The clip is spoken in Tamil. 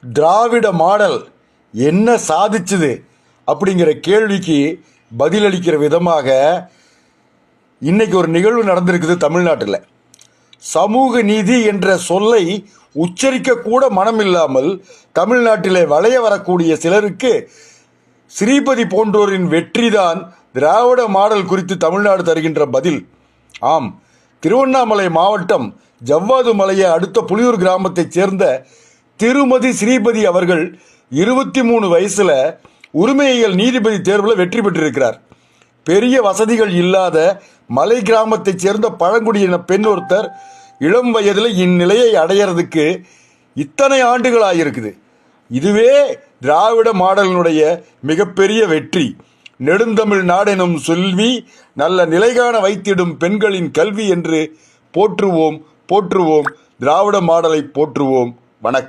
திராவிட மாடல் என்ன சாதிச்சுது அப்படிங்கிற கேள்விக்கு பதிலளிக்கிற விதமாக இன்னைக்கு ஒரு நிகழ்வு நடந்திருக்குது தமிழ்நாட்டில். சமூக நீதி என்ற சொல்லை உச்சரிக்க கூட மனம் இல்லாமல் தமிழ்நாட்டிலே வளைய வரக்கூடிய சிலருக்கு ஸ்ரீபதி போன்றோரின் வெற்றிதான் திராவிட மாடல் குறித்து தமிழ்நாடு தருகின்ற பதில். ஆம், திருவண்ணாமலை மாவட்டம் ஜவ்வாது மலையை அடுத்த புலியூர் கிராமத்தைச் சேர்ந்த திருமதி ஸ்ரீபதி அவர்கள் 23 வயசுல உரிமையியல் நீதிபதி தேர்வில் வெற்றி பெற்றிருக்கிறார். பெரிய வசதிகள் இல்லாத மலை கிராமத்தைச் சேர்ந்த பழங்குடியின பெண் ஒருத்தர் இளம் வயதில் இந்நிலையை அடையிறதுக்கு இத்தனை ஆண்டுகளாயிருக்குது. இதுவே திராவிட மாடலினுடைய மிகப்பெரிய வெற்றி. நெடுந்தமிழ் நாடெனும் செல்வி நல்ல நிலைகாண வைத்திடும் பெண்களின் கல்வி என்று போற்றுவோம் போற்றுவோம். திராவிட மாடலை போற்றுவோம். வணக்கம்.